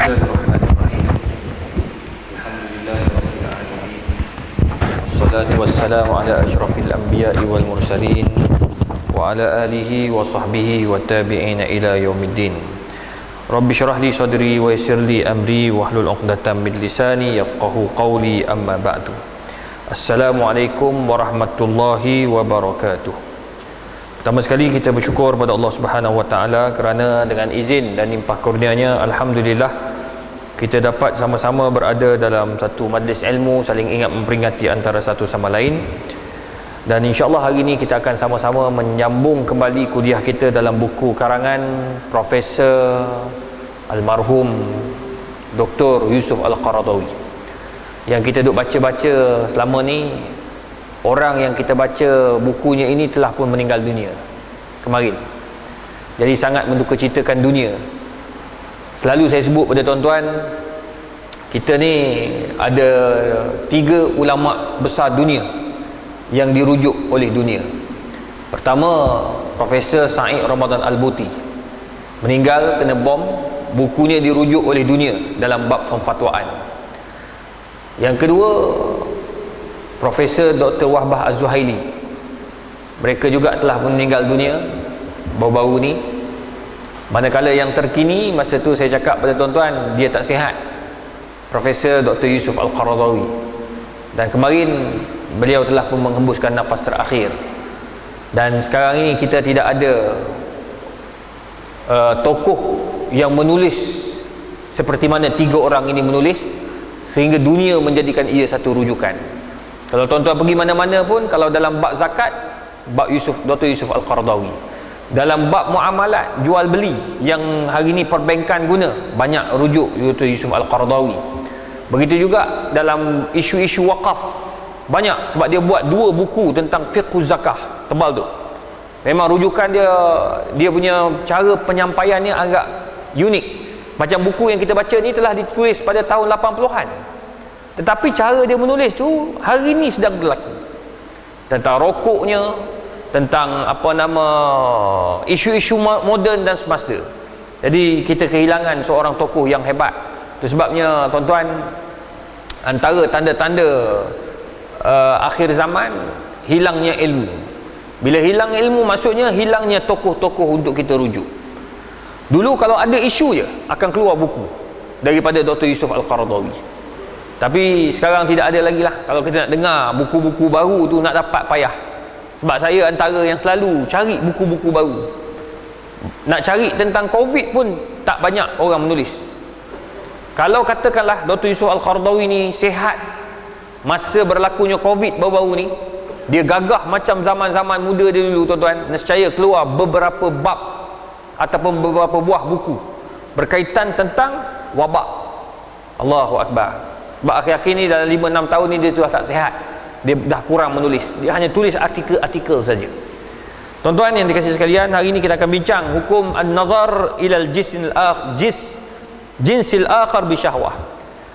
Bismillahirrahmanirrahim. Alhamdulillahirabbil alamin. Wassalatu wassalamu ala asyrafil anbiya'i wal mursalin wa ala alihi wa sahbihi wa tabi'ina ila yaumiddin. Rabbi syrah li sadri wa yassir li amri wahlul 'uqdatam min lisani yafqahu qawli, amma ba'du. Assalamualaikum warahmatullahi wabarakatuh. Pertama sekali kita bersyukur pada Allah Subhanahu Wa Taala kerana dengan izin dan limpah kurnianya, alhamdulillah kita dapat sama-sama berada dalam satu majlis ilmu, saling ingat memperingati antara satu sama lain. Dan insya-Allah hari ini kita akan sama-sama menyambung kembali kuliah kita dalam buku karangan Profesor almarhum Dr. Yusuf Al-Qaradawi yang kita duk baca-baca selama ni. Orang yang kita baca bukunya ini telah pun meninggal dunia kemarin. Jadi sangat mendukacitakan dunia. Selalu saya sebut pada tuan-tuan, kita ni ada 3 ulama besar dunia yang dirujuk oleh dunia. Pertama, Profesor Said Ramadan Al-Buti meninggal kena bom. Bukunya dirujuk oleh dunia dalam bab pemfatwaan. Yang kedua, Profesor Dr. Wahbah Az-Zuhaili, mereka juga telah meninggal dunia baru-baru ni. Manakala yang terkini, masa tu saya cakap pada tuan-tuan, dia tak sihat, Profesor Dr. Yusuf Al-Qaradawi. Dan kemarin beliau telah pun menghembuskan nafas terakhir. Dan sekarang ini kita tidak ada tokoh yang menulis seperti mana 3 orang ini menulis sehingga dunia menjadikan ia satu rujukan. Kalau tuan-tuan pergi mana-mana pun, kalau dalam bab zakat, bab Dr. Yusuf Al-Qaradawi. Dalam bab muamalat, jual beli yang hari ini perbankan guna, banyak rujuk Dr. Yusuf Al-Qaradawi. Begitu juga dalam isu-isu wakaf, banyak, sebab dia buat 2 buku tentang fiqh zakah, tebal tu. Memang rujukan dia punya cara penyampaiannya agak unik. Macam buku yang kita baca ni telah ditulis pada tahun 80-an. Tetapi cara dia menulis tu hari ini sedang berlaku. Tentang rokoknya, tentang isu-isu moden dan semasa. Jadi kita kehilangan seorang tokoh yang hebat. Itu sebabnya tuan-tuan, antara tanda-tanda akhir zaman, hilangnya ilmu. Bila hilang ilmu, maksudnya hilangnya tokoh-tokoh untuk kita rujuk. Dulu kalau ada isu je akan keluar buku daripada Dr. Yusuf Al-Qaradawi. Tapi sekarang tidak ada lagi lah. Kalau kita nak dengar buku-buku baru tu, nak dapat payah. Sebab saya antara yang selalu cari buku-buku baru. Nak cari tentang COVID pun tak banyak orang menulis. Kalau katakanlah Dr. Yusuf Al-Qaradawi ni sihat masa berlakunya COVID baru-baru ni, dia gagah macam zaman-zaman muda dia dulu, tuan-tuan, nescaya keluar beberapa bab ataupun beberapa buah buku berkaitan tentang wabak. Allahu Akbar. Sebab akhir-akhir ni dalam 5-6 tahun ni dia sudah tak sihat. Dia dah kurang menulis. Dia hanya tulis artikel-artikel saja. Tuan-tuan yang dikasihi sekalian, hari ini kita akan bincang hukum an-nazar ilal jinsil akhar bi syahwah.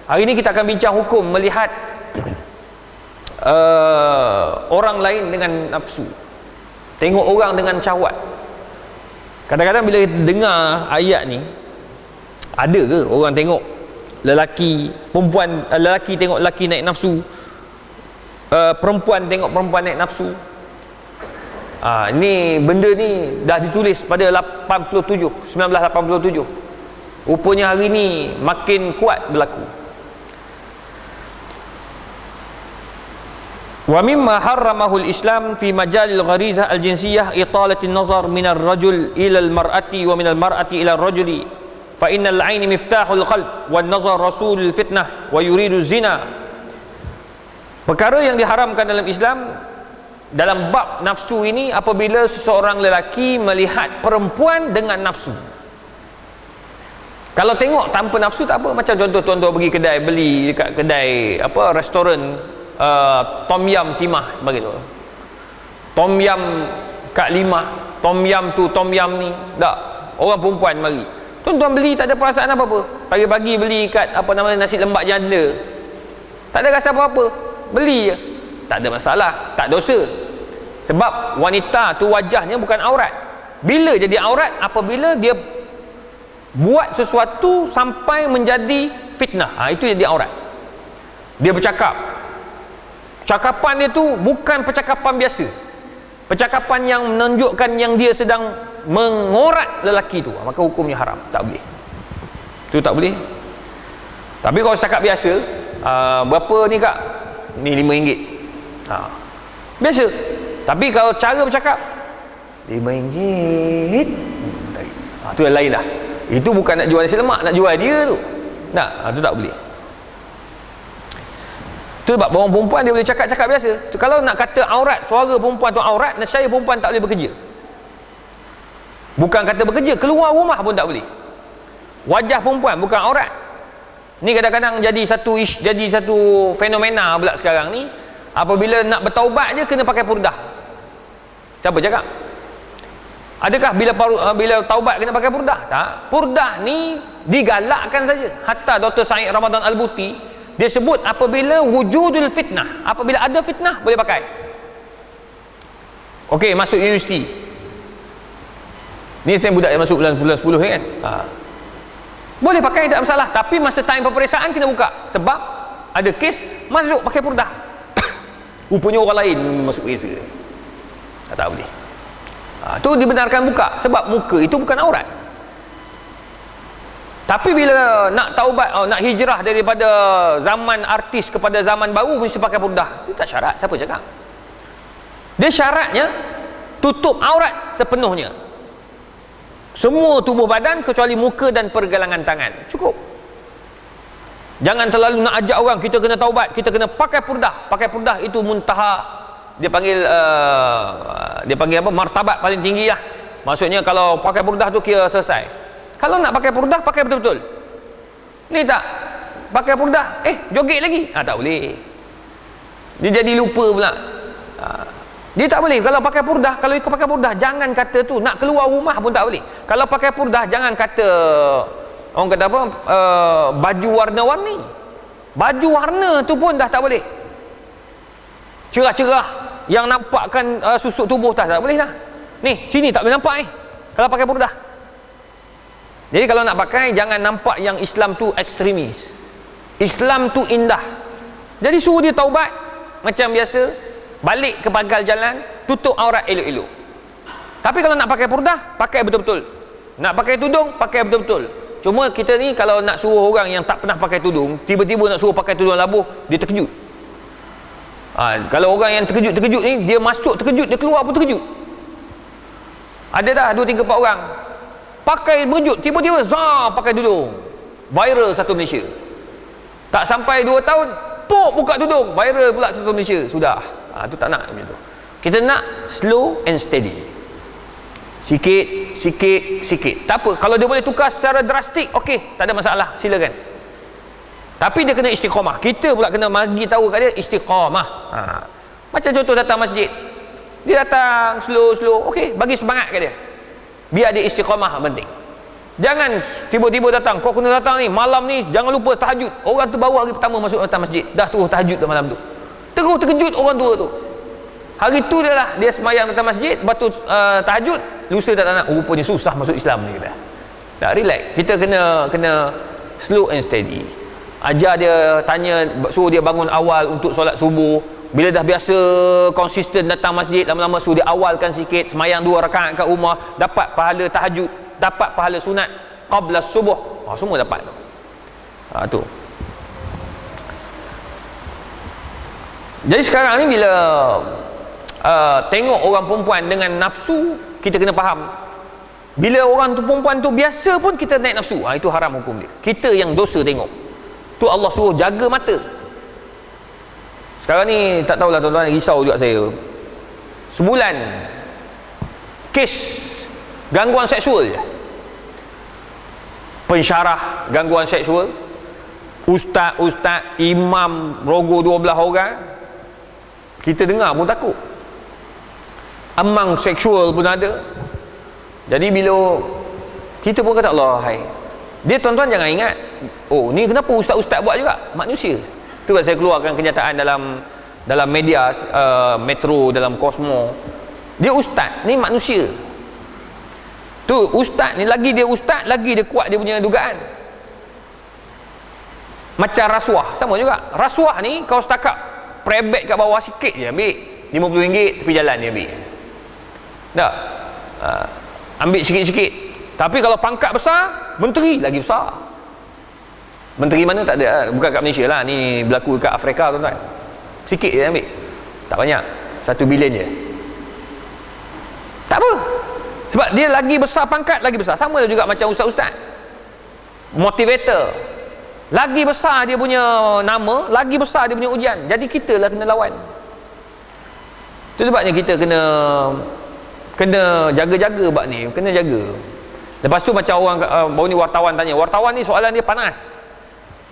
Hari ini kita akan bincang hukum melihat orang lain dengan nafsu. Tengok orang dengan syahwat. Kadang-kadang bila kita dengar ayat ni, ada ke orang tengok lelaki tengok lelaki naik nafsu, perempuan tengok perempuan naik nafsu? Ini benda ni dah ditulis pada 1987. Rupanya hari ni makin kuat berlaku. Wa mimma harramahu al-Islam fi majalil gharizah al-jinsiyah italati an-nazar min ar-rajul ila al-mar'ati wa min al-mar'ati ila ar-rajuli. Fa innal 'aini miftahul qalb wan nazar rasulul fitnah wa yuridu zina. Perkara yang diharamkan dalam Islam dalam bab nafsu ini apabila seseorang lelaki melihat perempuan dengan nafsu. Kalau tengok tanpa nafsu tak apa. Macam contoh tuan-tuan pergi kedai, beli dekat kedai restoran tom yam timah sebagainya. Tom yam Kak Limah, tom yam tu, tom yam ni. Tak, orang perempuan mari. Tuan-tuan beli tak ada perasaan apa-apa. Pagi-pagi beli kat nasi lembak janda, tak ada rasa apa-apa, beli je, tak ada masalah, tak dosa. Sebab wanita tu wajahnya bukan aurat. Bila jadi aurat? Apabila dia buat sesuatu sampai menjadi fitnah, itu jadi aurat. Dia bercakap, cakapan dia tu bukan percakapan biasa, percakapan yang menunjukkan yang dia sedang mengorat lelaki tu, maka hukumnya haram, tak boleh. Tu tak boleh. Tapi kalau cakap biasa, berapa ni kak? Ni RM5. Biasa. Tapi kalau cara bercakap RM5, tu yang lain dah. Itu bukan nak jual nasi lemak, nak jual dia tu. Tu tak boleh. Tu sebab orang perempuan dia boleh cakap-cakap biasa. Kalau nak kata aurat, suara perempuan tu aurat, nescaya perempuan tak boleh bekerja. Bukan kata bekerja, keluar rumah pun tak boleh. Wajah perempuan bukan aurat. Ni kadang-kadang jadi satu fenomena pula sekarang ni. Apabila nak bertaubat je kena pakai purdah. Siapa cakap? Adakah bila taubat kena pakai purdah? Tak. Purdah ni digalakkan saja. Hatta Dr. Said Ramadan Al-Buti dia sebut apabila wujudul fitnah, apabila ada fitnah boleh pakai. Okey, masuk universiti. Ni time budak yang masuk bulan 10 kan? Boleh pakai, tak masalah. Tapi masa time peperiksaan kena buka. Sebab ada kes masuk pakai purdah. Rupanya orang lain masuk reza. Tak boleh. Tu dibenarkan buka. Sebab muka itu bukan aurat. Tapi bila nak taubat, nak hijrah daripada zaman artis kepada zaman baru, mesti pakai purdah. Itu tak syarat. Siapa cakap? Dia syaratnya tutup aurat sepenuhnya. Semua tubuh badan kecuali muka dan pergelangan tangan. Cukup. Jangan terlalu nak ajak orang kita kena taubat, kita kena pakai purdah. Pakai purdah itu muntaha, dia panggil apa, martabat paling tinggi lah. Maksudnya kalau pakai purdah tu kira selesai. Kalau nak pakai purdah, pakai betul-betul. Ni tak pakai purdah, joget lagi, tak boleh. Dia jadi lupa pula. Dia tak boleh. Kalau pakai purdah, kalau ikut pakai purdah, jangan kata tu nak keluar rumah pun tak boleh. Kalau pakai purdah, jangan kata orang kata apa, baju warna-warni. Baju warna tu pun dah tak boleh. Cerah-cerah yang nampakkan susuk tubuh tak boleh dah. Ni sini tak boleh nampak ni kalau pakai purdah. Jadi kalau nak pakai, jangan nampak yang Islam tu ekstremis. Islam tu indah. Jadi suruh dia taubat macam biasa, balik ke pangkal jalan, tutup aurat elok-elok. Tapi kalau nak pakai purdah, pakai betul-betul. Nak pakai tudung, pakai betul-betul. Cuma kita ni kalau nak suruh orang yang tak pernah pakai tudung, tiba-tiba nak suruh pakai tudung labuh, dia terkejut. Kalau orang yang terkejut ni, dia masuk terkejut, dia keluar pun terkejut. Ada dah 2, 3, 4 orang pakai berjut, tiba-tiba pakai tudung, viral satu Malaysia. Tak sampai 2 tahun, buka tudung, viral pula satu Malaysia. Sudah. Tu tak nak macam tu. Kita nak slow and steady. Sikit. Tak apa. Kalau dia boleh tukar secara drastik, okey, tak ada masalah, silakan. Tapi dia kena istiqamah. Kita pula kena bagi tahu kat dia istiqamah. Macam contoh datang masjid. Dia datang slow, okey, bagi semangat kat dia. Biar dia istiqamah penting. Jangan tiba-tiba datang, kau kena datang ni malam ni, jangan lupa tahajud. Orang tu baru hari pertama masuk datang masjid, dah terus tahajud dah malam tu. Terus terkejut orang tua tu. Hari tu dia semayang datang masjid, lepas tu tahajud, lusa tak nak, rupanya susah masuk Islam ni kita. Tak, relax. Kita kena slow and steady. Ajar dia, tanya, suruh dia bangun awal untuk solat subuh. Bila dah biasa konsisten datang masjid, lama-lama suruh dia awalkan sikit, semayang 2 rakaat kat rumah, dapat pahala tahajud, dapat pahala sunat qabla subuh. Semua dapat tu. Tu. Jadi sekarang ni bila tengok orang perempuan dengan nafsu, kita kena faham. Bila orang tu perempuan tu biasa pun kita naik nafsu, itu haram hukum dia. Kita yang dosa tengok. Tu Allah suruh jaga mata. Sekarang ni tak tahulah tuan-tuan, risau juga saya. Sebulan kes gangguan seksual je. Pensyarah gangguan seksual, ustaz, imam rogo 12 orang, kita dengar pun takut. Amang seksual pun ada. Jadi bila kita pun kata Allah, hai. Dia tuan-tuan jangan ingat, ni kenapa ustaz-ustaz buat juga? Manusia. Tu kan saya keluarkan kenyataan dalam media Metro, dalam Cosmo. Dia ustaz, ni manusia. Tu ustaz ni, lagi dia ustaz, lagi dia kuat dia punya dugaan. Macam rasuah, sama juga. Rasuah ni kau setakat prebet kat bawah sikit je ambil, RM50 tepi jalan dia ambil. Tak? Ambil sikit-sikit. Tapi kalau pangkat besar, menteri lagi besar. Menteri mana tak ada, bukan kat Malaysia lah, ni berlaku kat Afrika tuan-tuan. Sikit je ambil, tak banyak, 1 bilion je. Tak apa, sebab dia lagi besar pangkat, lagi besar. Sama juga macam ustaz-ustaz motivator, lagi besar dia punya nama, lagi besar dia punya ujian. Jadi kita lah kena lawan. Itu sebabnya kita kena jaga-jaga bab ni, kena jaga. Lepas tu macam orang baru ni wartawan tanya, wartawan ni soalan dia panas.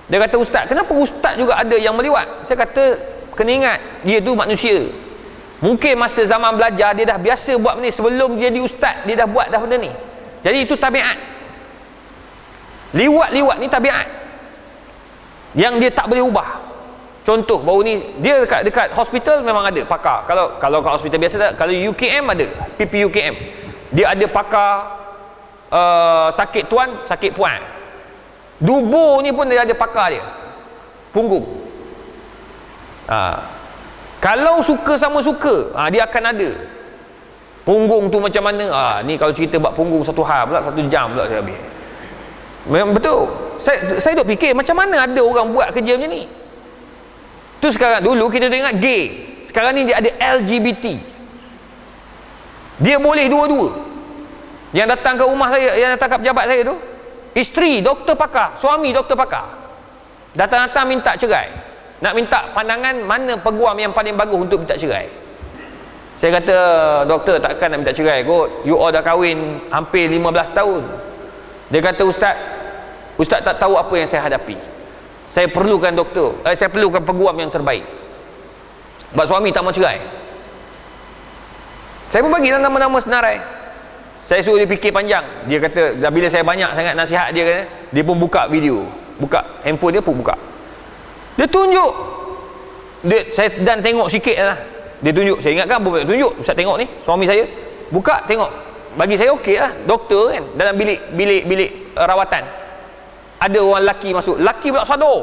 Dia kata, ustaz, kenapa ustaz juga ada yang meliwat? Saya kata, kena ingat, dia tu manusia. Mungkin masa zaman belajar dia dah biasa buat benda ni, sebelum dia jadi ustaz dia dah buat dah benda ni. Jadi itu tabiat. Liwat-liwat ni tabiat yang dia tak boleh ubah. Contoh baru ni dia dekat hospital memang ada pakar. Kalau kat hospital biasa tak, kalau UKM ada PPUKM. Dia ada pakar sakit tuan, sakit puan. Dubur ni pun dia ada pakar dia. Punggung. Kalau suka sama suka, dia akan ada. Punggung tu macam mana? Ni kalau cerita bab punggung 1 hari pula, 1 jam pula saya habis. Memang betul. Saya duk fikir macam mana ada orang buat kerja macam ni. Tu sekarang, dulu kita ingat gay, sekarang ni dia ada LGBT. Dia boleh dua-dua. Yang datang ke rumah saya, yang datang ke pejabat saya tu, isteri doktor pakar, suami doktor pakar, datang-datang minta cerai, nak minta pandangan mana peguam yang paling bagus untuk minta cerai. Saya kata, doktor takkan nak minta cerai kot, you all dah kahwin hampir 15 tahun. Dia kata, ustaz tak tahu apa yang saya hadapi. Saya perlukan doktor, saya perlukan peguam yang terbaik. Sebab suami tak mau cerai. Saya pun bagilah nama-nama senarai. Saya suruh dia fikir panjang. Dia kata, dah bila saya banyak sangat nasihat dia, kata, dia pun buka video, buka handphone dia pun buka. Dia tunjuk. Saya dan tengok sikit lah. Dia tunjuk. Saya ingatkan apa dia tunjuk. Ustaz tengok ni, suami saya. Buka, tengok. Bagi saya okey lah. Doktor kan, dalam bilik rawatan. Ada orang lelaki masuk. Lelaki pula sadar.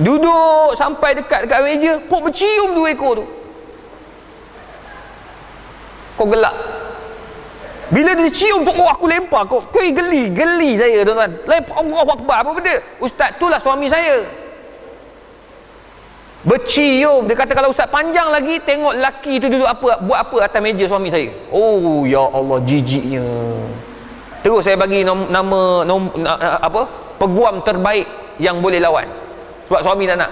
Duduk sampai dekat meja, pun bercium 2 ekor tu. Kau gelak. Bila dia cium tu, aku lempar. Kau geli saya tuan-tuan. Lempar, Allah Akbar, apa benda? Ustaz, itulah suami saya. Bercium. Dia kata kalau ustaz panjang lagi, tengok lelaki tu duduk buat apa atas meja suami saya. Oh ya Allah, jijiknya. Terus saya bagi nama peguam terbaik yang boleh lawan. Sebab suami tak nak.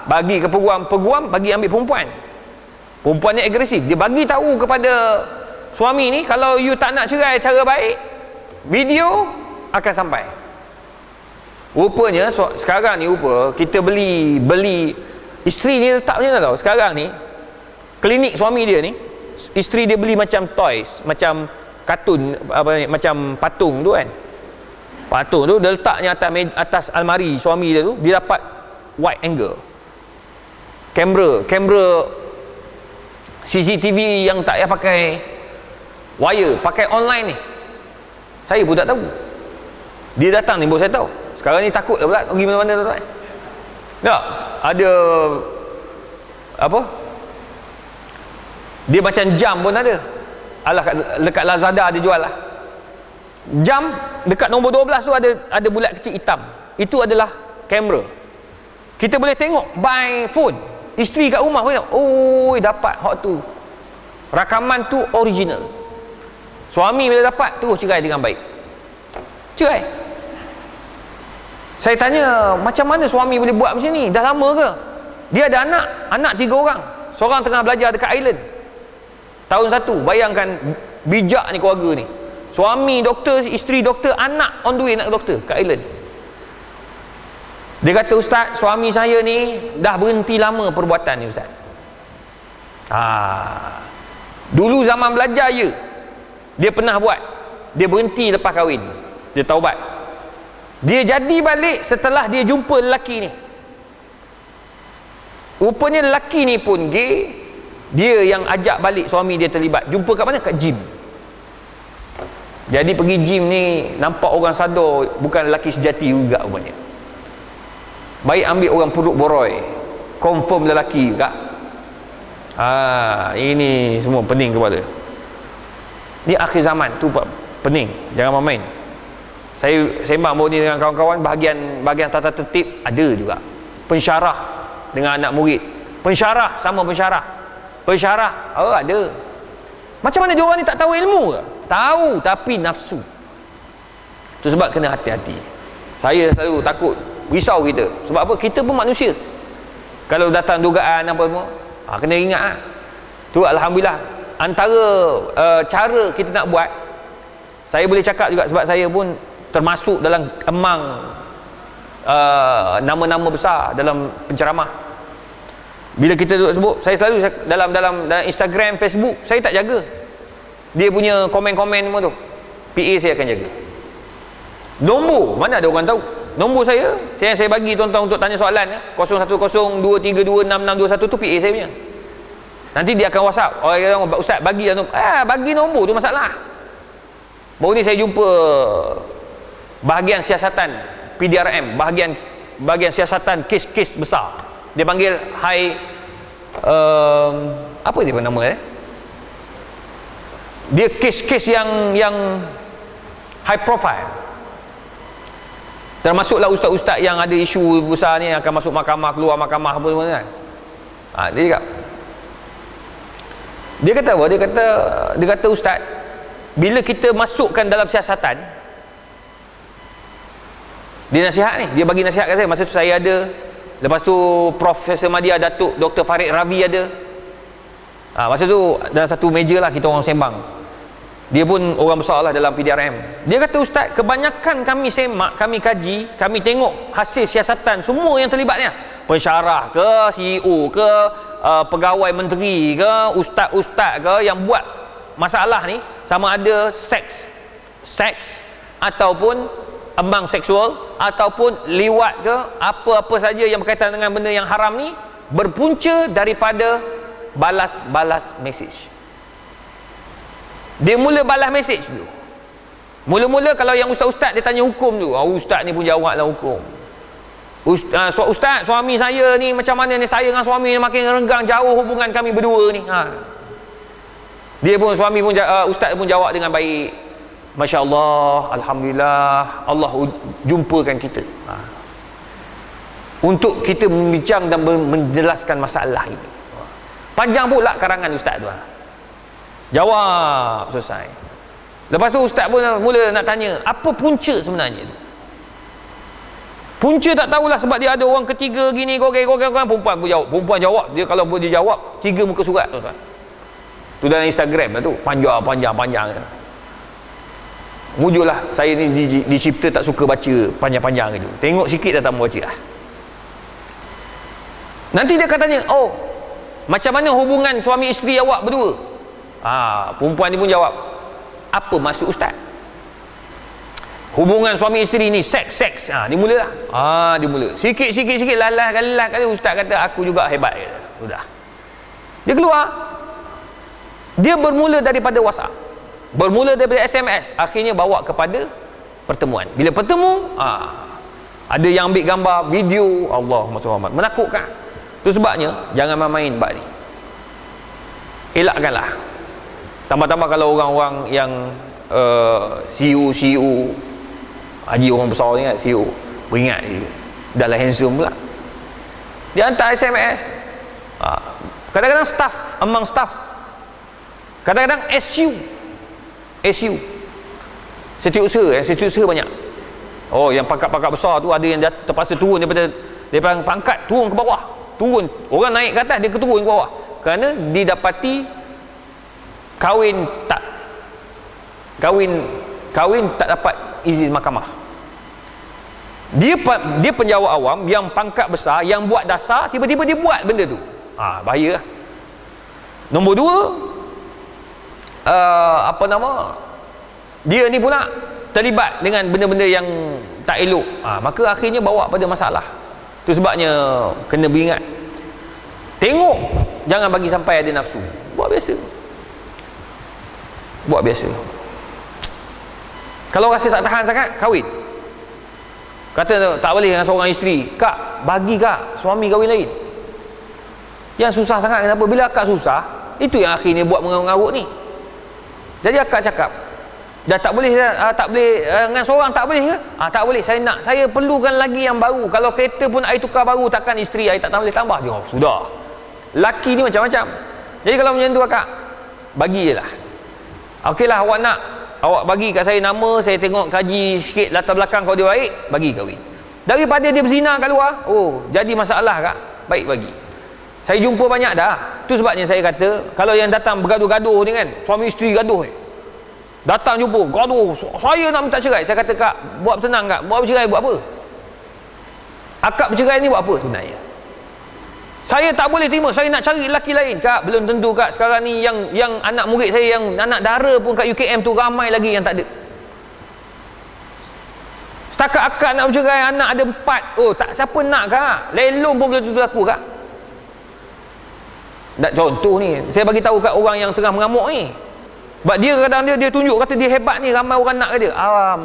Bagi ke peguam, bagi ambil perempuan. Perempuan ni agresif. Dia bagi tahu kepada suami ni, kalau you tak nak cerai cara baik, video akan sampai. Rupanya sekarang ni kita beli isteri ni letak macam mana tau. Sekarang ni klinik suami dia ni, isteri dia beli macam toys, macam kartun, macam patung tu kan. Patung tu dia letaknya atas almari suami dia tu. Dia dapat wide angle, kamera CCTV yang tak payah pakai wire, pakai online ni. Saya pun tak tahu. Dia datang ni baru saya tahu. Sekarang ni takut dah pula pergi mana-mana tu kan. Tak, ada dia macam jam pun ada. Dekat Lazada dia jual lah. Jam dekat nombor 12 tu ada bulat kecil hitam. Itu adalah kamera. Kita boleh tengok by phone. Isteri kat rumah pun tengok. Oh, dapat hot tu. Rakaman tu original. Suami bila dapat terus cerai dengan baik. Cerai. Saya tanya, macam mana suami boleh buat macam ni? Dah lama ke? Dia ada anak 3 orang. Seorang tengah belajar dekat Ireland. Tahun 1. Bayangkan bijak ni keluarga ni. Suami doktor, isteri doktor, anak on the way nak ke doktor kat Ireland. Dia kata, ustaz, suami saya ni dah berhenti lama perbuatan ni, ustaz. Dulu zaman belajar dia pernah buat. Dia berhenti lepas kahwin. Dia taubat. Dia jadi balik setelah dia jumpa lelaki ni. Rupanya lelaki ni pun gay, Dia yang ajak balik suami dia terlibat. Jumpa kat mana? Kat gym. Jadi pergi gym ni nampak orang sadar bukan lelaki sejati juga rupanya. Baik ambil orang puruk boroi, confirm lelaki juga. Ini semua pening kepala. Ni akhir zaman tu pening, jangan main-main. Saya sembang baru ni dengan kawan-kawan, bahagian tata tertib ada juga. Pensyarah dengan anak murid. Pensyarah sama pensyarah. Pensyarah ada. Macam mana dia orang ni tak tahu ilmu ke? Tahu tapi nafsu. Itu sebab kena hati-hati. Saya selalu takut, risau kita. Sebab apa? Kita pun manusia. Kalau datang dugaan apa semua, kena ingat lah. Tu alhamdulillah antara cara kita nak buat, saya boleh cakap juga sebab saya pun termasuk dalam emang nama-nama besar dalam penceramah. Bila kita duduk sebut, saya selalu dalam Instagram, Facebook, saya tak jaga dia punya komen-komen semua tu. PA saya akan jaga. Nombor, mana ada orang tahu nombor saya bagi tuan-tuan untuk tanya soalan 0102326621 tu PA saya punya. Nanti dia akan WhatsApp, ustaz bagi bagi nombor tu masalah. Baru ni saya jumpa bahagian siasatan PDRM, bahagian siasatan kes-kes besar. Dia panggil apa dia nama dia kes-kes yang high profile. Termasuklah ustaz-ustaz yang ada isu besar ni akan masuk mahkamah, keluar mahkamah apa semua kan. Dia kata apa? Dia kata ustaz, bila kita masukkan dalam siasatan, dia nasihat ni, dia bagi nasihat kat saya. Masa tu saya ada, lepas tu Profesor Madya Datuk Dr. Farid Ravi ada. Masa tu dalam satu meja lah kita orang sembang. Dia pun orang besar lah dalam PDRM. Dia kata ustaz, kebanyakan kami semak, kami kaji, kami tengok hasil siasatan semua yang terlibat ni, pensyarah ke, CEO ke, pegawai menteri ke, ustaz-ustaz ke, yang buat masalah ni, sama ada seks ataupun embang seksual ataupun liwat ke, apa-apa saja yang berkaitan dengan benda yang haram ni, berpunca daripada balas mesej. Dia mula balas mesej dulu. Mula-mula kalau yang ustaz-ustaz dia tanya hukum dulu, ustaz ni pun jawablah hukum. Ustaz, suami saya ni macam mana ni, saya dengan suami ni makin renggang, jauh hubungan kami berdua ni. Dia pun, suami pun, ustaz pun jawab dengan baik. Masya Allah, alhamdulillah, Allah jumpakan kita untuk kita membincang dan menjelaskan masalah ini. Panjang pula karangan ustaz tu. Jawab, selesai. Lepas tu ustaz pun mula nak tanya, apa punca sebenarnya tu? Punca tak tahulah, sebab dia ada orang ketiga gini, perempuan pun jawab. Perempuan jawab, dia kalau dia jawab 3 muka surat tuan-tuan. Tu dalam Instagram lah tu, panjang. Wujudlah saya ni dicipta tak suka baca panjang-panjang gitu. Tengok sikit dah tak mau baca lah. Nanti dia akan tanya, macam mana hubungan suami isteri awak berdua? Perempuan ni pun jawab, apa maksud ustaz? Hubungan suami isteri ni seks. Dia mula lah. Dia mula. Sikit lalas kali ustaz kata aku juga hebat. Sudah. Dia keluar. Dia bermula daripada WhatsApp. Bermula daripada SMS, akhirnya bawa kepada pertemuan. Bila bertemu, ada yang ambil gambar, video, Allahumma salli, menakutkan. Itu sebabnya jangan main-main bab ni. Elakkanlah. Tambah-tambah kalau orang-orang yang CEO haji orang besar ni kan, CEO beringat dia dah lah handsome pula, dia hantar SMS. Kadang-kadang among staff, kadang-kadang SU setiausaha banyak. Yang pangkat-pangkat besar tu ada yang terpaksa turun daripada pangkat, turun ke bawah, orang naik ke atas, dia turun ke bawah kerana didapati kahwin tak dapat izin mahkamah. Dia penjawat awam yang pangkat besar, yang buat dasar, tiba-tiba dia buat benda tu. Bahaya lah. Nombor 2, dia ni pula terlibat dengan benda-benda yang tak elok. Maka akhirnya bawa pada masalah. Itu sebabnya kena beringat. Tengok Jangan bagi sampai ada nafsu. Buat biasa. Buat biasa. Kalau rasa tak tahan sangat, kahwin. Kata tak boleh dengan seorang isteri, kak, bagi kak suami kahwin lain. Yang susah sangat kenapa? Bila akak susah, itu yang akhirnya buat mengarut-ngarut ni. Jadi akak cakap, dah tak boleh, dengan seorang tak boleh ke? Tak boleh, saya perlukan lagi yang baru. Kalau kereta pun I tukar baru, takkan isteri I tak boleh tambah. Dia, sudah. Laki ni macam-macam. Jadi kalau macam tu akak, bagi je lah. Okeylah, awak nak, awak bagi kat saya nama, saya tengok kaji sikit latar belakang, kalau dia baik, bagi kahwin. Daripada dia berzina kat luar, jadi masalah kak, baik bagi. Saya jumpa banyak dah. Tu sebabnya saya kata, kalau yang datang bergaduh-gaduh ni kan, suami isteri gaduh datang jumpa, gaduh, saya nak minta cerai. Saya kata, kak, buat tenang kak, buat bercerai buat apa? Akak bercerai ni buat apa sebenarnya? Saya tak boleh terima, saya nak cari lelaki lain. Kak, belum tentu kak. Sekarang ni yang anak murid saya, yang anak dara pun kat UKM tu ramai lagi yang tak ada. Setakat akak nak bercerai, anak ada 4. Tak siapa nak kak. Lelong pun belum tentu laku kak. Tak, contoh ni, saya bagi tahu kat orang yang tengah mengamuk ni. Sebab dia kadang dia tunjuk kata dia hebat ni, ramai orang nak ke dia.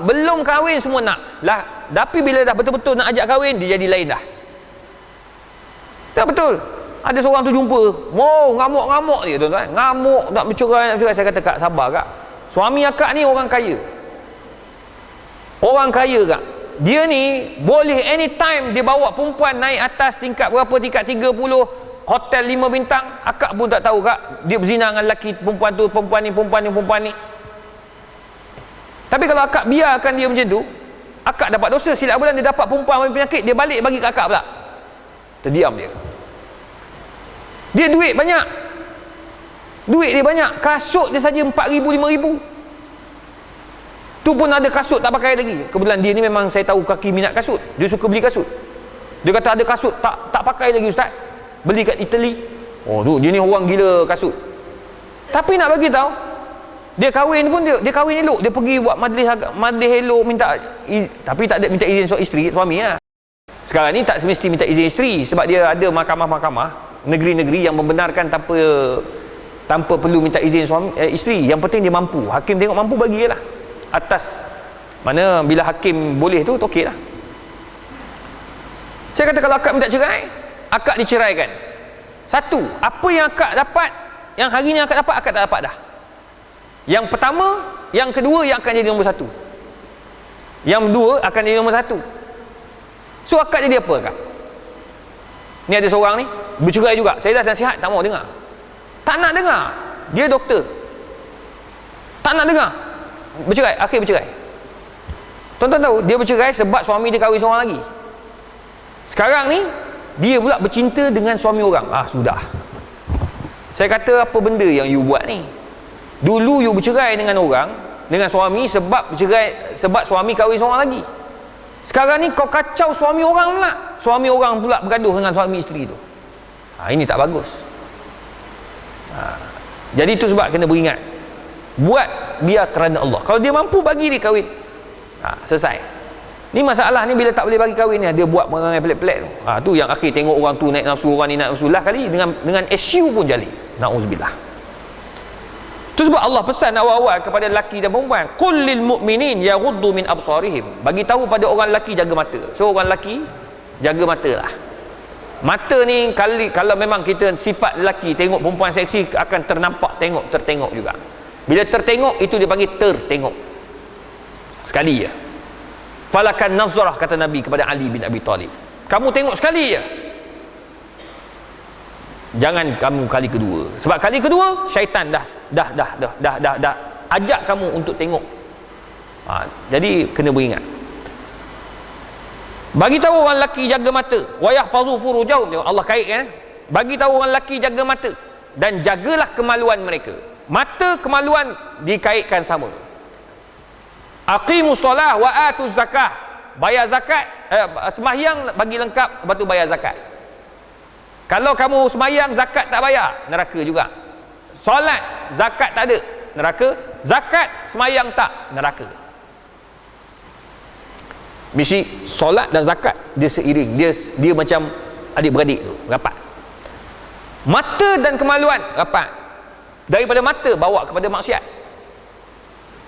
Belum kahwin semua nak. Lah, tapi bila dah betul-betul nak ajak kahwin, dia jadi lain dah. Tak betul. Ada seorang tu jumpa, ngamuk-ngamuk dia tuan-tuan. Ngamuk, nak bercerai. Saya kata, kak, sabar kak. Suami akak ni orang kaya. Orang kaya kak. Dia ni boleh anytime dia bawa perempuan naik atas tingkat berapa, tingkat 30, hotel 5 bintang. Akak pun tak tahu kak, dia berzina dengan lelaki perempuan tu, perempuan ni. Tapi kalau akak biarkan dia macam tu, akak dapat dosa. Silap bulan dia dapat perempuan dengan penyakit, dia balik bagi kat akak pula. Terdiam dia. Dia duit banyak. Duit dia banyak. Kasut dia saja 4,000, 5,000. Tu pun ada kasut tak pakai lagi. Kebetulan dia ni memang saya tahu kaki minat kasut. Dia suka beli kasut. Dia kata ada kasut tak pakai lagi ustaz. Beli kat Italy. Tu dia ni orang gila kasut. Tapi nak bagi tahu, dia kahwin pun dia kahwin elok. Dia pergi buat majlis elok, minta tapi tak ada minta izin suami lah. Sekarang ni tak semesti minta izin isteri, sebab dia ada mahkamah-mahkamah negeri-negeri yang membenarkan tanpa perlu minta izin isteri. Yang penting dia mampu. Hakim tengok mampu, bagi je lah. Atas mana bila hakim boleh tu okey lah. Saya kata kalau akak minta cerai, akak diceraikan. Satu, apa yang akak dapat, yang hari ni akak dapat, akak tak dapat dah. Yang pertama, yang kedua yang akan jadi nombor 1. Yang dua akan jadi nombor 1. So akak jadi apa kak? Ni ada seorang ni bercerai juga. Saya dah nasihat, tak mau dengar. Tak nak dengar. Dia doktor. Tak nak dengar. Bercerai, akhir bercerai. Tuan-tuan tahu, dia bercerai sebab suami dia kahwin seorang lagi. Sekarang ni dia pula bercinta dengan suami orang. Sudah. Saya kata, apa benda yang you buat ni? Dulu you bercerai dengan orang, dengan suami sebab suami kahwin seorang lagi. Sekarang ni kau kacau suami orang pula. Suami orang pula bergaduh dengan suami isteri tu. Ini tak bagus. Jadi tu sebab kena beringat. Buat biar kerana Allah. Kalau dia mampu, bagi dia kahwin. Selesai. Ni masalah ni bila tak boleh bagi kahwin ni, dia buat perangai pelik-pelik tu. Tu yang akhir tengok orang tu naik nafsu, orang ni naik nafsu lah kali dengan SU pun jali. Na'udzubillah. Tu sebab Allah pesan awal-awal kepada lelaki dan perempuan, qul lil mu'minin yaghuddu min absarihim. Bagi tahu pada orang lelaki jaga mata. So orang lelaki jaga mata lah. Mata ni kalau memang kita sifat lelaki, tengok perempuan seksi akan ternampak, tertengok juga. Bila tertengok, itu dipanggil tertengok. Sekali je. Falakan nazarah, kata Nabi kepada Ali bin Abi Talib. Kamu tengok sekali je. Jangan kamu kali kedua. Sebab kali kedua syaitan dah ajak kamu untuk tengok. Jadi kena beringat. Bagi tahu orang lelaki jaga mata, wa yahfazu furujahum. Allah kaitkan. Bagi tahu orang lelaki jaga mata dan jagalah kemaluan mereka. Mata, kemaluan dikaitkan sama. Aqimus solah wa atuz zakah. Bayar zakat, sembahyang bagi lengkap, lepas tu bayar zakat. Kalau kamu sembahyang, zakat tak bayar, neraka juga. Solat, zakat tak ada, neraka. Zakat, sembahyang tak, neraka. Mesti solat dan zakat dia seiring, dia macam adik-beradik tu, rapat. Mata dan kemaluan rapat. Daripada mata bawa kepada maksiat.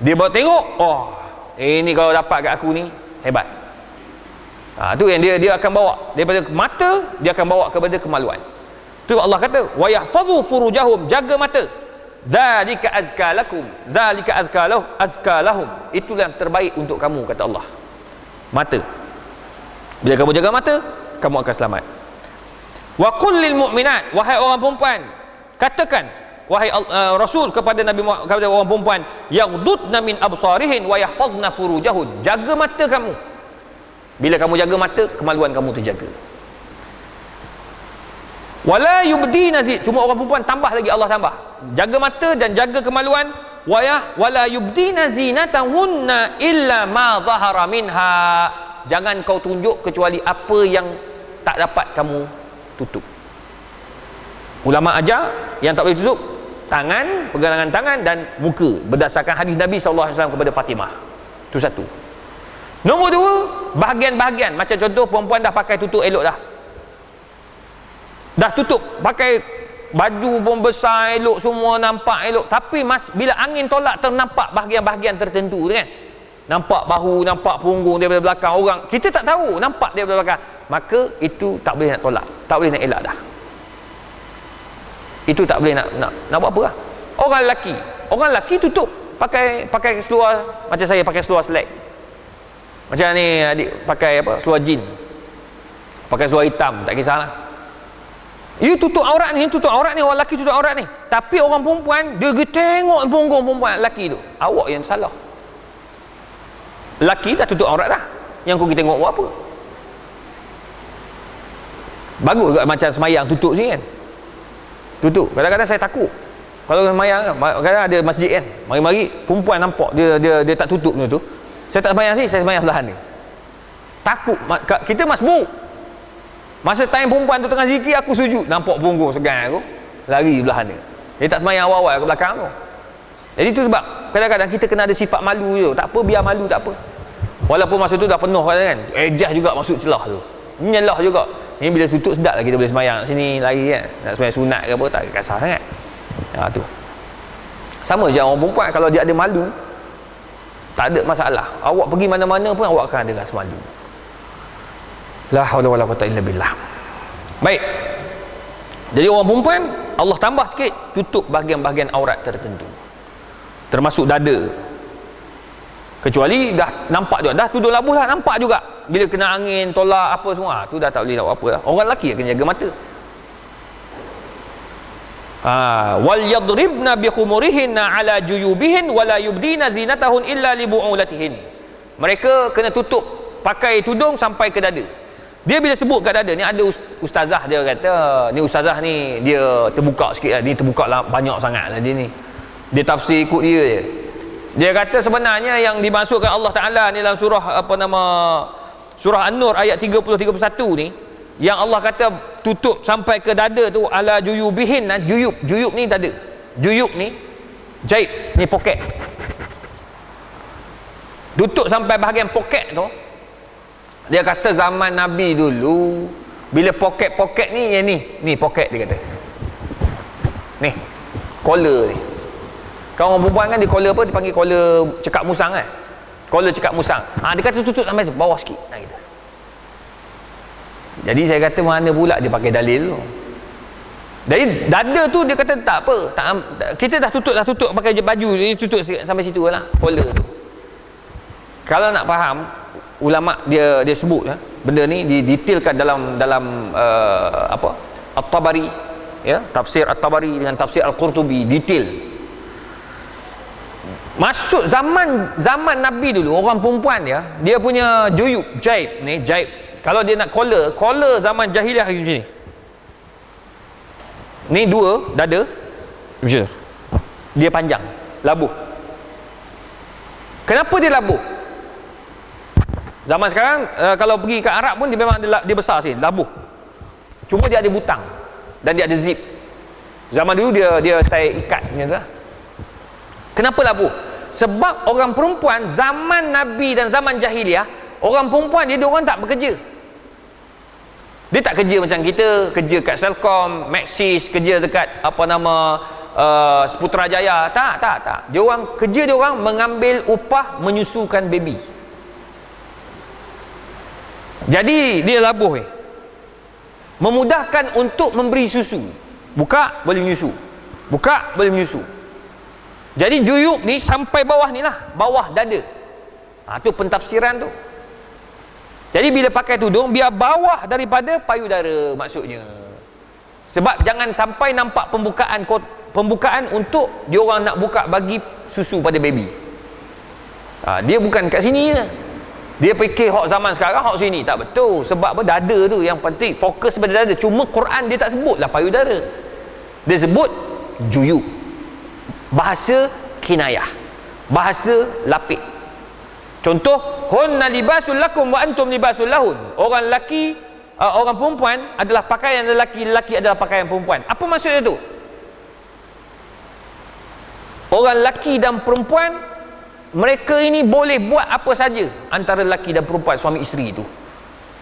Dia baru tengok, oh, ini kalau dapat kat aku ni hebat. Tu yang dia akan bawa daripada mata, dia akan bawa kepada kemaluan. Tu Allah kata, wa yahfazu furujahum, jaga mata. Zalika azka lakum, zalika azka lahum. Itulah yang terbaik untuk kamu, kata Allah. Mata. Bila kamu jaga mata, kamu akan selamat. Wa qul lil mu'minat, wahai orang perempuan, katakan wahai Rasul kepada Nabi Muhammad, kepada orang perempuan, yaghdudna min absarihin wa yahfazna furujahun. Jaga mata kamu. Bila kamu jaga mata, kemaluan kamu terjaga. Wala yubdina zi, cuma orang perempuan tambah lagi, Allah tambah. Jaga mata dan jaga kemaluan. Wala yubdina zinatahunna illa ma zahara minha. Jangan kau tunjuk kecuali apa yang tak dapat kamu tutup. Ulama ajar yang tak boleh tutup tangan, pergelangan tangan dan muka, berdasarkan hadis Nabi SAW kepada Fatimah. Itu satu. Nombor dua, bahagian-bahagian. Macam contoh, perempuan dah pakai tutup elok dah tutup, pakai baju pun besar elok, semua nampak elok, tapi bila angin tolak ternampak bahagian-bahagian tertentu kan, nampak bahu, nampak punggung daripada belakang orang, kita tak tahu, nampak daripada belakang, maka itu tak boleh nak tolak, tak boleh nak elak dah. Itu tak boleh nak buat apa lah. Orang lelaki tutup, pakai seluar, macam saya pakai seluar selek, macam ni adik pakai apa, seluar jean, pakai seluar hitam, tak kisahlah. You tutup aurat ni, orang lelaki tutup aurat ni. Tapi orang perempuan, dia tengok punggung perempuan lelaki tu. Awak yang salah. Lelaki dah tutup aurat dah. Yang kau kita tengok buat apa? Bagus juga macam semayang tutup sini kan. Tutup. Kadang-kadang saya takut. Kalau semayang, kadang ada masjid kan. Mari-mari perempuan nampak dia tak tutup tu. Saya tak semayang sini, saya semayang belahan ni. Takut. Kita masbuk. Masa time perempuan tu tengah zikir, aku sujud, nampak punggung segan aku, lari belah ni. Dia tak semayang awal-awal ke belakang tu. Jadi tu sebab kadang-kadang kita kena ada sifat malu je. Tak apa, biar malu tak apa. Walaupun masa tu dah penuh kan, ejah juga masuk celah tu, nyelah juga. Ni bila tutup sedap lah kita boleh semayang sini lari kan. Nak semayang sunat ke apa, tak kasar sangat. Tu sama je orang perempuan, kalau dia ada malu, tak ada masalah. Awak pergi mana-mana pun awak akan ada rasa malu. La haula wala quwwata illa billah. Baik. Jadi orang perempuan, Allah tambah sikit, tutup bahagian-bahagian aurat tertentu. Termasuk dada. Kecuali dah nampak juga, dah tuduh labuh lah, nampak juga. Bila kena angin, tolak apa semua, tu dah tak boleh nak buat apa lah. Orang lelaki kena jaga mata. Wal yadribna bi khumurihinna ala juyubihin wala yubdina zinatahun illa li bu'ulatihin. Mereka kena tutup pakai tudung sampai ke dada. Dia bila sebut kat dada ni, ada ustazah dia kata, ni ustazah ni dia terbuka sikit lah, ni terbuka lah, banyak sangat lah dia ni. Dia tafsir ikut dia je. Dia kata sebenarnya yang dimasukkan Allah Ta'ala ni dalam surah surah An-Nur ayat 30-31 ni, yang Allah kata tutup sampai ke dada tu, ala juyubihin, juyub ni dada, juyub ni jaib, ni poket, tutup sampai bahagian poket tu. Dia kata zaman Nabi dulu, bila poket-poket ni, yang ni poket dia kata. Ni, collar ni. Kalau orang perempuan kan dia collar apa? Dia panggil collar cekak musang kan? Collar cekak musang. Dia kata tutup sampai bawah sikit. Gitu. Jadi saya kata mana pula dia pakai dalil tu. Jadi dada tu dia kata tak apa. Kita dah tutup pakai baju, dia tutup sampai situ lah, collar tu. Kalau nak faham, ulama dia sebut benda ni didetailkan dalam At-Tabari, ya, tafsir At-Tabari dengan tafsir Al-Qurtubi, detail. Masuk zaman Nabi dulu, orang perempuan dia punya juyub, jaib ni, jaib. Kalau dia nak collar zaman jahiliah macam ni. Ni dua dada macam dia panjang, labuh. Kenapa dia labuh? Zaman sekarang kalau pergi ke Arab pun dia memang dia besar sini, labuh. Cuma dia ada butang dan dia ada zip. Zaman dulu dia style ikat macam tu lah. Kenapa labuh? Sebab orang perempuan zaman Nabi dan zaman jahiliah, orang perempuan dia orang tak bekerja. Dia tak kerja macam kita, kerja kat Selcom, Maxis, kerja dekat Putrajaya. Tak. Dia orang kerja, dia orang mengambil upah menyusukan baby. Jadi dia labuh memudahkan untuk memberi susu. Buka boleh menyusu. Buka boleh menyusu. Jadi juyuk ni sampai bawah ni lah, bawah dada. Tu pentafsiran tu. Jadi bila pakai tudung, biar bawah daripada payudara maksudnya. Sebab jangan sampai nampak pembukaan untuk dia orang nak buka bagi susu pada baby. Dia bukan kat sini je. Dia fikir hak zaman sekarang, hak sini. Tak betul. Sebab apa? Dada tu yang penting. Fokus pada dada. Cuma Quran dia tak sebutlah payudara. Dia sebut juyuk. Bahasa kinayah. Bahasa lapik. Contoh, hunna libasul lakum wa antum libasul lahun. Orang lelaki, orang perempuan adalah pakaian lelaki, lelaki adalah pakaian perempuan. Apa maksudnya tu? Orang lelaki dan perempuan, mereka ini boleh buat apa saja antara lelaki dan perempuan, suami isteri itu.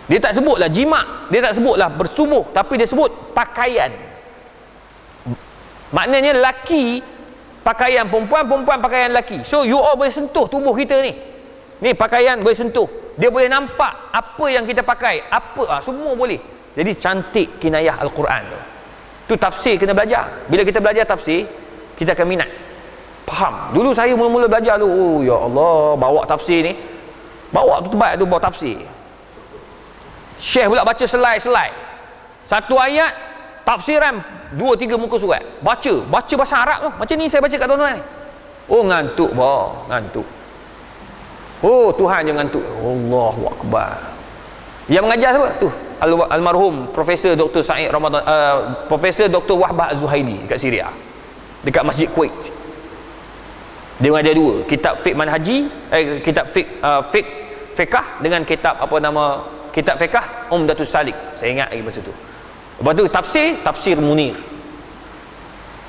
Dia tak sebutlah jima', dia tak sebutlah bersetubuh, tapi dia sebut pakaian. Maknanya lelaki pakaian perempuan, perempuan pakaian lelaki. So you all boleh sentuh tubuh kita ni. Ni pakaian boleh sentuh. Dia boleh nampak apa yang kita pakai, apa semua boleh. Jadi cantik kinayah Al-Quran tu. Tu tafsir kena belajar. Bila kita belajar tafsir, kita akan minat. Faham. Dulu saya mula-mula belajar tu, oh ya Allah, bawa tafsir ni. Bawa tu terbaik tu, bawa tafsir. Syekh pula baca selai-selai. Satu ayat tafsiran 2-3 muka surat. Baca bahasa Arab tu. Macam ni saya baca kat tuan-tuan. Oh ngantuk ngantuk. Oh Tuhan jangan ngantuk. Allahu Akbar. Yang mengajar siapa? Tu almarhum Profesor Dr. Said Ramadan, Profesor Dr. Wahbah Az-Zuhaili dekat Syria. Dekat Masjid Kuwait. Dia mengajar dua, kitab fiqh manhaji, kitab fiqh dengan kitab kitab fiqh Umdatus Salik. Saya ingat lagi masa tu. Lepas tu tafsir Munir.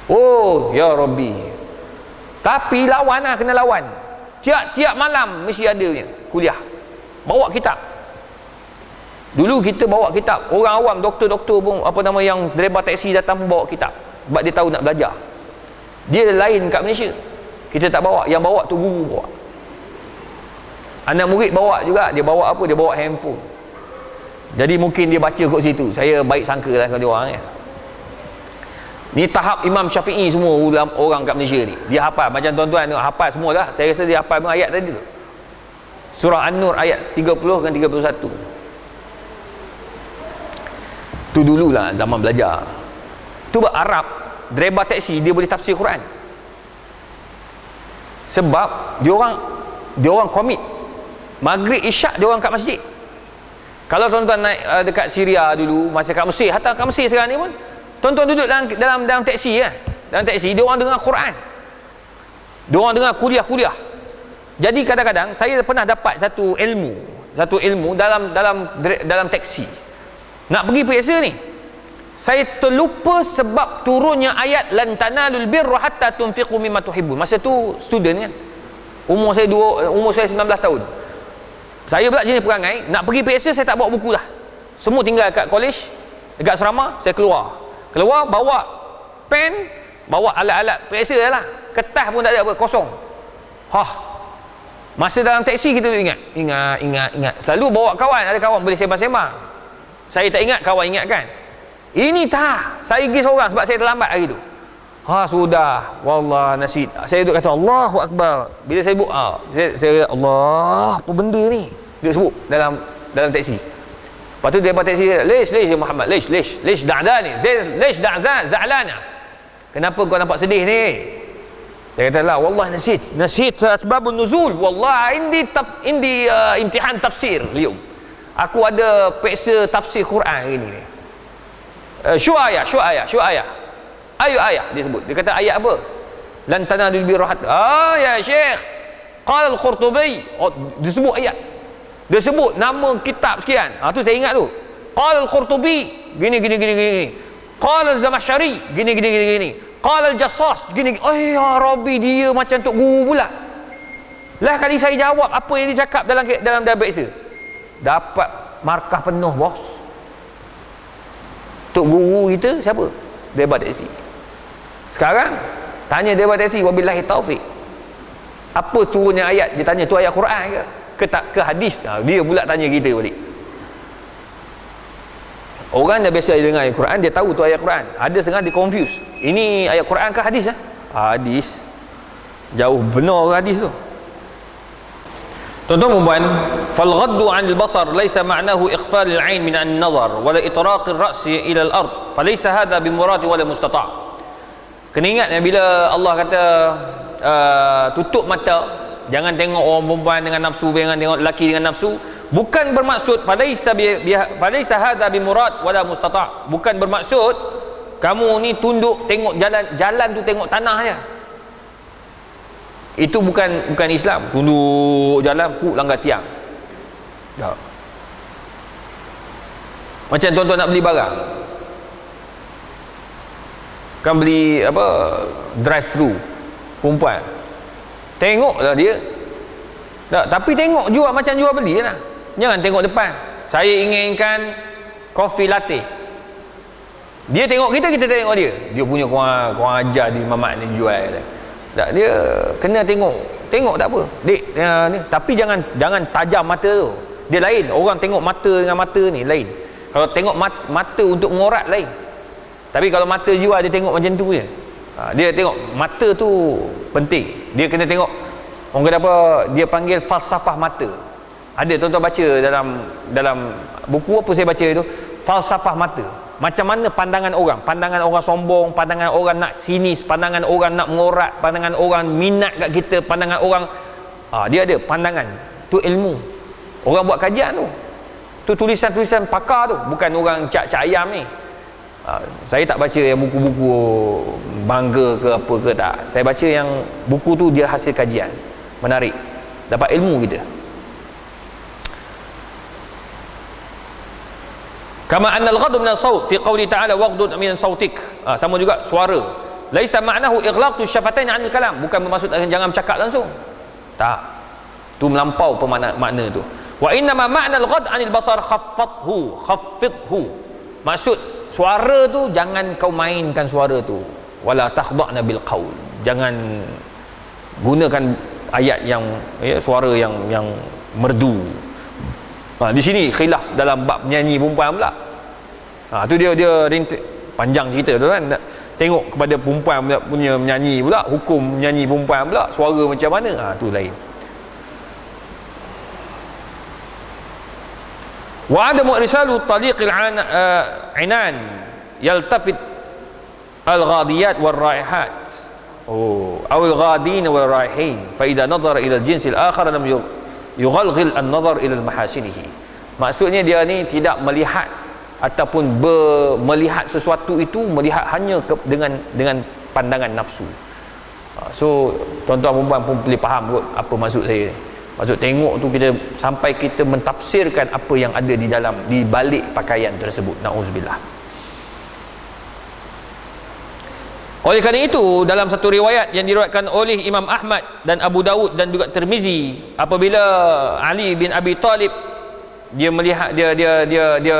Oh ya Rabbi. Tapi lawan kena lawan. Tiap malam mesti ada punya kuliah. Bawa kitab. Dulu kita bawa kitab. Orang awam, doktor-doktor pun yang driver taksi datang pun bawa kitab. Sebab dia tahu nak belajar. Dia lain kat Malaysia. Kita tak bawa. Yang bawa tu guru bawa. Anak murid bawa juga. Dia bawa apa? Dia bawa handphone. Jadi mungkin dia baca kat situ. Saya baik sangka lah dengan dia orang ya. Ni tahap Imam Syafi'i semua orang kat Malaysia ni. Dia hafal. Macam tuan-tuan hafal semua lah. Saya rasa dia hafal pun ayat tadi tu. Surah An-Nur ayat 30 dan 31. Tu dululah zaman belajar. Tu Arab, driver taksi dia boleh tafsir Quran. Sebab dia orang komit. Maghrib Isyak dia orang kat masjid. Kalau tuan-tuan naik dekat Syria dulu, masa kat Mesir, hatta kat Mesir sekarang ni pun, tuan-tuan duduk dalam taksi ya. Dalam taksi dia orang dengar Quran. Dia orang dengar kuliah. Jadi kadang-kadang saya pernah dapat satu ilmu dalam taksi. Nak pergi periksa ni. Saya terlupa sebab turunnya ayat lan tanalul birra hatta tunfiqu mimma tuhibbun. Masa tu student kan. Umur saya 19 tahun. Saya pula jenis perangai, nak pergi periksa saya tak bawa buku dah. Semua tinggal kat college, dekat asrama, saya keluar bawa pen, bawa alat-alat periksa lah. Kertas pun tak ada apa, kosong. Masa dalam taksi kita tu ingat. Selalu bawa kawan, ada kawan boleh sembang-sembang. Saya tak ingat, kawan ingatkan. Ini tak, saya pergi seorang sebab saya terlambat hari tu. Sudah, wallah nasib. Saya duduk kata Allahu Akbar. Bila saya sebut saya kata Allah, apa benda ni? Dia sebut dalam taksi. Lepas tu dia dapat taksi dia, "Lish ya Muhammad, lish da'dani. Lish da'za za'lana." Kenapa kau nampak sedih ni? Dia kata lah, wallah nasid asbabun nuzul. Wallah indi imtihan tafsir liyum. Aku ada periksa tafsir Quran hari ni. Syu ayat. Ayu ayat dia sebut. Dia kata ayat apa? Lan tanadul birra hatta. Ya Syekh. Qala al-Qurtubi. Dia sebut ayat. Dia sebut nama kitab sekian. Tu saya ingat tu. Qala al-Qurtubi gini. Qala az-Zamakhsyari gini. Qala al-Jassas gini. Oh ya Rabbi, dia macam tok guru pula. Lah kali saya jawab apa yang dia cakap dalam periksa. Dapat markah penuh bos. Tok guru kita siapa? Driver taksi. Sekarang tanya driver taksi, wabillahi taufik, apa turunnya ayat? Dia tanya tu ayat Quran ke hadis? Dia pula tanya kita balik. Orang dah biasa dengar ayat Quran, dia tahu tu ayat Quran. Ada setengah dia confuse, ini ayat Quran ke hadis? Hadis. Jauh benar hadis tu. Tuan-tuan dan puan, fal ghaddu 'anil basar laysa ma'nahu ikhfal al-'ain min an-nazar wala itraq ar-ra's ila al-ard, falaysa hadha bimurad wala mustata'. Kena ingat bila Allah kata tutup mata, jangan tengok orang perempuan dengan nafsu, jangan tengok lelaki dengan nafsu, bukan bermaksud falaysa hadha bimurad wala mustata', bukan bermaksud kamu ni tunduk tengok jalan tu, tengok tanah je. Itu bukan Islam. Tunduk jalan ku langgar tiang. Tak. Macam tuan-tuan nak beli barang, kan beli apa, drive thru perempuan, tengoklah dia. Tak, tapi tengok jual macam jual beli lah. Jangan tengok depan. Saya inginkan coffee latte. Dia tengok kita tengok dia. Dia punya kurang ajar di mamak ni jual dia. Tak, dia kena tengok tak apa dek, ni. Tapi jangan tajam mata tu. Dia lain, orang tengok mata dengan mata ni lain. Kalau tengok mata untuk mengorat lain. Tapi kalau mata jual, dia tengok macam tu je. Dia tengok mata tu penting. Dia kena tengok, orang kata apa, dia panggil falsafah mata. Ada tuan-tuan baca dalam buku apa saya baca itu, falsafah mata. Macam mana pandangan orang sombong, pandangan orang nak sinis, pandangan orang nak mengorat, pandangan orang minat kat kita, pandangan orang dia ada pandangan tu, ilmu. Orang buat kajian tu tulisan-tulisan pakar tu, bukan orang cak ayam ni. Saya tak baca yang buku-buku bangga ke apa ke, tak. Saya baca yang buku tu dia hasil kajian, menarik, dapat ilmu kita. Kama anna al-ghadb min as-sawt fi qouli ta'ala waghdud min sautik. Sama juga suara. Laisa ma'nahu ighlaqtu syafatain 'anil kalam, bukan bermaksud jangan bercakap langsung. Tak. Tu melampau makna tu. Wa inna ma ma'na al-ghad 'anil basar khaffidhu. Maksud suara tu jangan kau mainkan suara tu. Wala takhda'na bil qaul. Jangan gunakan ayat yang suara yang merdu. Di sini khilaf dalam bab menyanyi perempuan pula. Tu dia panjang cerita tu kan. Tengok kepada perempuan punya menyanyi pula, hukum menyanyi perempuan pula, suara macam mana, tu lain. Wa adamu risalu taliq al-inan yaltafit al-ghadiyat wal-raihat aw al-ghadin wal-raihin fa idza nadhara ila al-jins al-akhar lam yughalghil an-nazar ila al-mahasinihi. Maksudnya dia ni tidak melihat ataupun melihat sesuatu itu, melihat hanya dengan pandangan nafsu. So tuan-tuan perempuan pun boleh faham kot apa maksud saya. Maksud tengok tu kita sampai kita mentafsirkan apa yang ada di balik pakaian tersebut. Nauzubillah. Oleh kerana itu, dalam satu riwayat yang diriwayatkan oleh Imam Ahmad dan Abu Dawud dan juga Tirmizi, apabila Ali bin Abi Talib dia melihat dia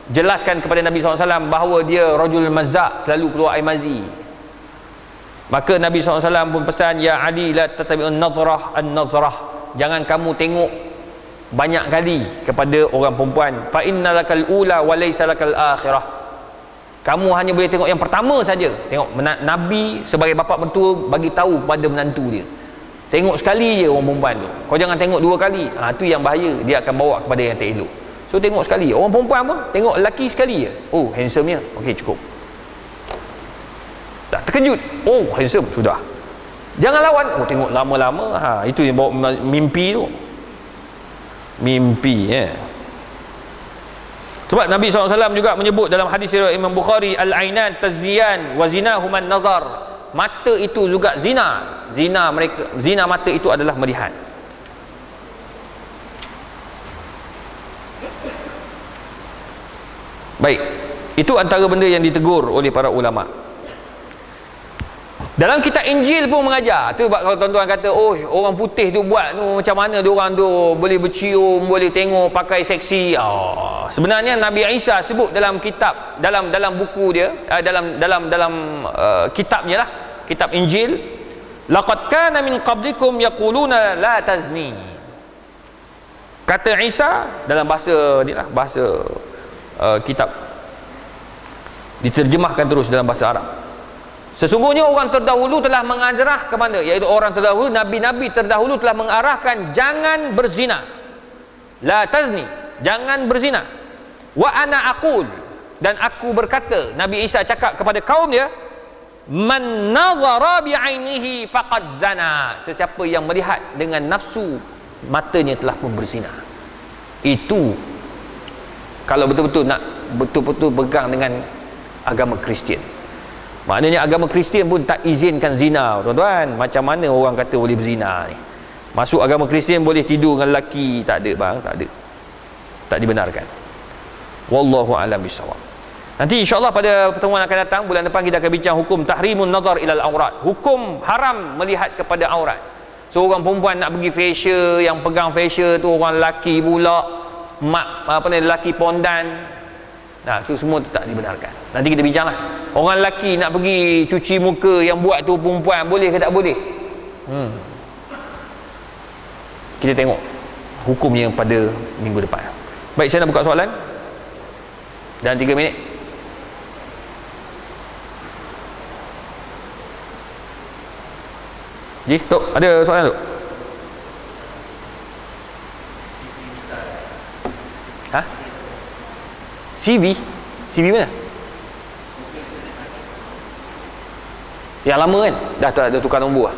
jelaskan kepada Nabi SAW bahawa dia rajul mazzaq, selalu keluar air mazi, maka Nabi SAW pun pesan, ya Ali la tatabi'un an-nazrah, jangan kamu tengok banyak kali kepada orang perempuan, fa innalakal ula wa laysa lakal akhirah. Kamu hanya boleh tengok yang pertama saja. Tengok Nabi sebagai bapa mertua bagi tahu pada menantu dia, tengok sekali je orang perempuan tu, kau jangan tengok dua kali. Tu yang bahaya, dia akan bawa kepada yang tak elok. So tengok sekali. Orang perempuan pun tengok lelaki sekali je. Oh, handsome-nya, okey cukup. Tak terkejut, oh handsome, sudah. Jangan lawan, oh tengok lama-lama. Itu yang bawa mimpi tu. Mimpi Sebab Nabi SAW juga menyebut dalam hadis riwayat Imam Bukhari, al-ainan tazliyan wa zinahuman nazar. Mata itu juga zina. Zina mata itu adalah melihat. Baik, itu antara benda yang ditegur oleh para ulama. Dalam kitab Injil pun mengajar. Tu kalau tuan-tuan kata, oh orang putih tu buat tu macam mana dia orang tu boleh bercium, boleh tengok pakai seksi. Sebenarnya Nabi Isa sebut dalam kitab, dalam buku dia, dalam kitabnya lah, kitab Injil, laqad kana min qablikum yaquluna la tazni. Kata Isa dalam bahasa ni lah, bahasa kitab diterjemahkan terus dalam bahasa Arab. Sesungguhnya orang terdahulu telah mengajarah ke mana, iaitu orang terdahulu, nabi-nabi terdahulu telah mengarahkan jangan berzina, la tazni, jangan berzina. Wa ana aqul, dan aku berkata, Nabi Isa cakap kepada kaum dia, man nazara bi'ainihi faqad zana, sesiapa yang melihat dengan nafsu matanya telah pun berzina. Itu kalau betul-betul nak betul-betul pegang dengan agama Kristian. Maknanya agama Kristian pun tak izinkan zina, tuan-tuan. Macam mana orang kata boleh berzina ni? Masuk agama Kristian boleh tidur dengan lelaki, tak ada bang, tak ada. Tak dibenarkan. Wallahu a'lam bissawab. Nanti insya-Allah pada pertemuan akan datang bulan depan kita akan bincang hukum tahrimun nazar ilal aurat. Hukum haram melihat kepada aurat. So orang perempuan nak pergi facial, yang pegang facial tu orang lelaki pula, lelaki pondan. Nah, itu semua tak dibenarkan. Nanti kita bincanglah. Orang lelaki nak pergi cuci muka, yang buat tu perempuan, boleh ke tak boleh? Kita tengok hukumnya pada minggu depan. Baik, saya nak buka soalan dalam 3 minit. Ji, Tok, ada soalan tu? Ha? CV mana? Yang lama kan? Dah tukar nombor lah.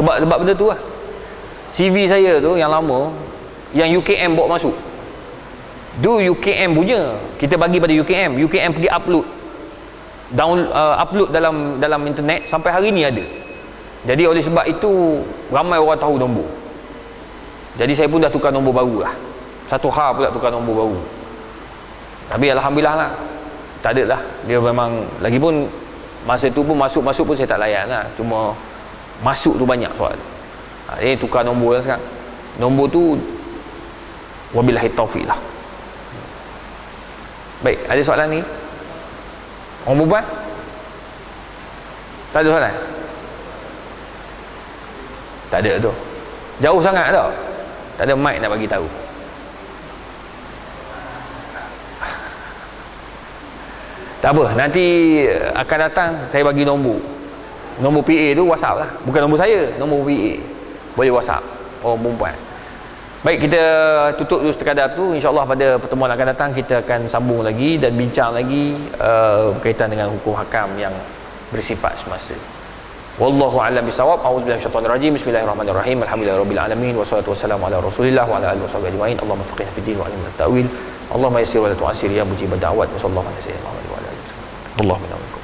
Sebab benda tu lah. CV saya tu yang lama, yang UKM bawa masuk. UKM punya, kita bagi pada UKM pergi upload dalam internet, sampai hari ni ada. Jadi oleh sebab itu ramai orang tahu nombor. Jadi saya pun dah tukar nombor baru lah. Satu hal pula tukar nombor baru. Tapi alhamdulillah lah, tak ada lah. Dia memang, lagipun masa tu pun masuk pun saya tak layan lah. Cuma masuk tu banyak soal. Jadi tukar nombor lah sekarang. Nombor tu wabillahi taufiq lah. Baik, ada soalan ni? Orang perempuan? Tak ada soalan? Tak ada tu. Jauh sangat tau. Tak ada mic nak bagi tahu. Tak apa, nanti akan datang saya bagi nombor PA tu, WhatsApp lah, bukan nombor saya, nombor PA, boleh WhatsApp orang perempuan. Baik, kita tutup dulu sekadar tu. InsyaAllah pada pertemuan akan datang kita akan sambung lagi dan bincang lagi berkaitan dengan hukum hakam yang bersifat semasa. Wallahu a'lam bisawab. A'udzubillahi minasyaitonir rajim. Bismillahirrahmanirrahim. Alhamdulillahirabbil alamin wassalatu wassalamu ala Rasulillah wa ala alihi washabihi ajmain. Allahumma faqihna fid din wa 'allimna at-ta'wil. Allahumma yassir wa la tu'assir ya mujibad da'wat. Wassallallahu ala sayyidina Muhammad wa ala alihi. Allahu akbar.